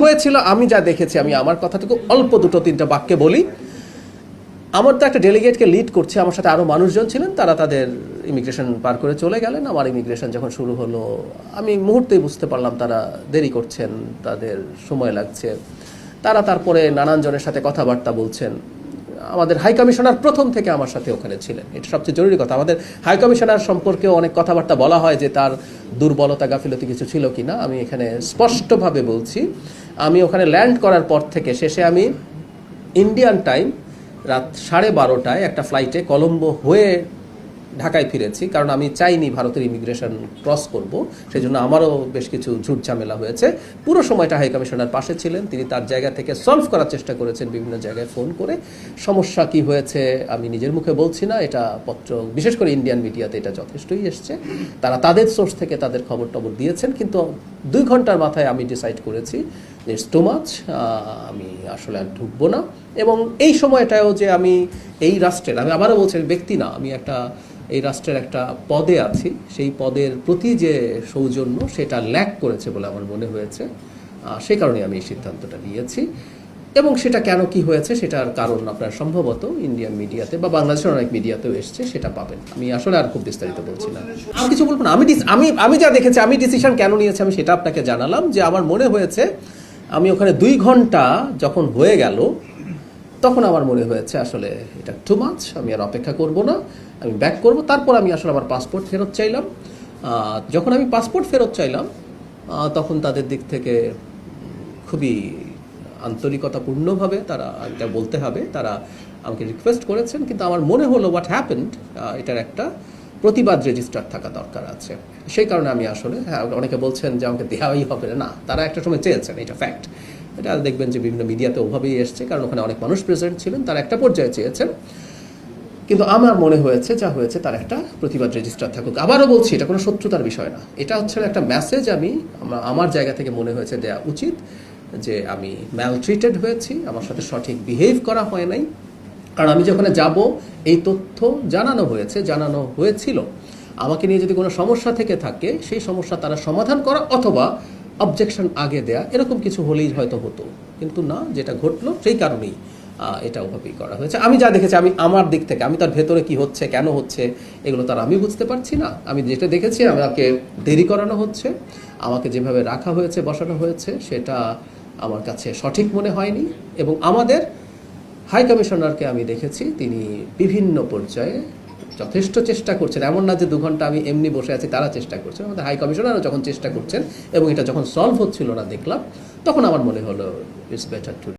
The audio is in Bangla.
হয়েছিল আমি যা দেখেছি, আমি আমার কথাটুকু অল্প দুটো তিনটা বাক্যে বলি। আমার তো একটা ডেলিগেটকে লিড করছে, আমার সাথে আরও মানুষজন ছিলেন, তারা তাদের ইমিগ্রেশন পার করে চলে গেলেন। আমার ইমিগ্রেশন যখন শুরু হলো আমি মুহূর্তেই বুঝতে পারলাম তারা দেরি করছেন, তাদের সময় লাগছে। তারা তারপরে নানান জনের সাথে কথাবার্তা বলছেন। আমাদের হাই কমিশনার প্রথম থেকে আমার সাথে ওখানে ছিলেন, এটা সবচেয়ে জরুরি কথা। আমাদের হাই কমিশনার সম্পর্কেও অনেক কথাবার্তা বলা হয় যে তার দুর্বলতা গাফিলতি কিছু ছিল কি না। আমি এখানে স্পষ্টভাবে বলছি, আমি ওখানে ল্যান্ড করার পর থেকে শেষে আমি ইন্ডিয়ান টাইম রাত 12:30টায় একটা ফ্লাইটে কলম্বো হয়ে ঢাকায় ফিরেছি, কারণ আমি চাইনি ভারতের ইমিগ্রেশন ক্রস করব। সেই জন্য আমারও বেশ কিছু ঝুট ঝামেলা হয়েছে। পুরো সময়টা হাই কমিশনার পাশে ছিলেন, তিনি তার জায়গা থেকে সলভ করার চেষ্টা করেছেন বিভিন্ন জায়গায় ফোন করে। সমস্যা কি হয়েছে আমি নিজের মুখে বলছি না, এটা পত্র বিশেষ করে ইন্ডিয়ান মিডিয়াতে এটা যথেষ্টই এসছে। তারা তাদের সোর্স থেকে তাদের খবর টবর দিয়েছেন, কিন্তু 2 ঘন্টার মাথায় আমি ডিসাইড করেছি যে ইটস টু মাচ, আমি আসলে আর ঢুকবো না। এবং এই সময়টাও যে আমি এই রাষ্ট্রের, আমি আবারও বলছি ব্যক্তি না, আমি এই রাষ্ট্রের একটা পদে আছি, সেই পদের প্রতি যে সৌজন্য সেটা ল্যাক করেছে বলে আমার মনে হয়েছে। সেই কারণে আমি এই সিদ্ধান্তটা নিয়েছি। এবং সেটা কেন কি হয়েছে সেটার কারণ আপনার সম্ভবত ইন্ডিয়ান মিডিয়াতে বা বাংলাদেশের অনেক মিডিয়াতেও এসছে, সেটা পাবেন। আমি আসলে আর খুব বিস্তারিত বলছি না, আমি কিছু বলবো না। আমি যা দেখেছি, আমি ডিসিশন কেন নিয়েছি আমি সেটা আপনাকে জানালাম। যে আমার মনে হয়েছে আমি ওখানে 2 ঘন্টা যখন হয়ে গেল তখন আমার মনে হয়েছে আসলে এটা টু মাচ, আমি আর অপেক্ষা করব না, আমি ব্যাক করব। তারপর আমি আসলে আমার পাসপোর্ট ফেরত চাইলাম। যখন আমি পাসপোর্ট ফেরত চাইলাম তখন তাদের দিক থেকে খুবই আন্তরিকতাপূর্ণভাবে তারা, এটা বলতে হবে, তারা আমাকে রিকোয়েস্ট করেছেন। কিন্তু আমার মনে হলো হোয়াট হ্যাপেন্ড, এটার একটা প্রতিবাদ রেজিস্টার থাকা দরকার আছে। সেই কারণে আমি আসলে, হ্যাঁ অনেকে বলছেন যে আমাকে দেওয়াই হবে না, তারা একটা সময় চেয়েছেন, এটা ফ্যাক্ট। এটা দেখবেন যে বিভিন্ন মিডিয়াতে ওভাবেই এসছে, কারণ ওখানে অনেক মানুষ প্রেজেন্ট ছিলেন, তারা একটা পর্যায়ে চেয়েছেন। কিন্তু আমার মনে হয়েছে যা হয়েছে তার একটা প্রতিবাদ রেজিস্টার থাকুক। আবারও বলছি, এটা কোনো শত্রুতার বিষয় না, এটা হচ্ছে একটা মেসেজ আমি আমার জায়গা থেকে মনে হয়েছে দেওয়া উচিত যে আমি ম্যালট্রিটেড হয়েছি, আমার সাথে সঠিক বিহেভ করা হয় নাই। কারণ আমি যখন যাব এই তথ্য জানানো হয়েছিল, আমাকে নিয়ে যদি কোনো সমস্যা থেকে থাকে সেই সমস্যা তারা সমাধান করা অথবা অবজেকশন আগে দেয়া, এরকম কিছু হলেই হয়তো হতো। কিন্তু না, যেটা ঘটলো সেই কারণেই এটা ওভাবেই করা হয়েছে। আমি যা দেখেছি, আমি আমার দিক থেকে, আমি তার ভেতরে কি হচ্ছে কেন হচ্ছে এগুলো তার আমি বুঝতে পারছি না। আমি যেটা দেখেছি, আমাকে দেরি করানো হচ্ছে, আমাকে যেভাবে রাখা হয়েছে বসানো হয়েছে সেটা আমার কাছে সঠিক মনে হয়নি। এবং আমাদের হাই কমিশনারকে আমি দেখেছি তিনি বিভিন্ন পর্যায়ে যথেষ্ট চেষ্টা করছেন। এমন না যে 2 ঘন্টা আমি এমনি বসে আছি, তারা চেষ্টা করছেন। আমাদের হাই কমিশনারও যখন চেষ্টা করছেন এবং এটা যখন সলভ হচ্ছিল না দেখলাম, তখন আমার মনে হলো ইটস বেটার টু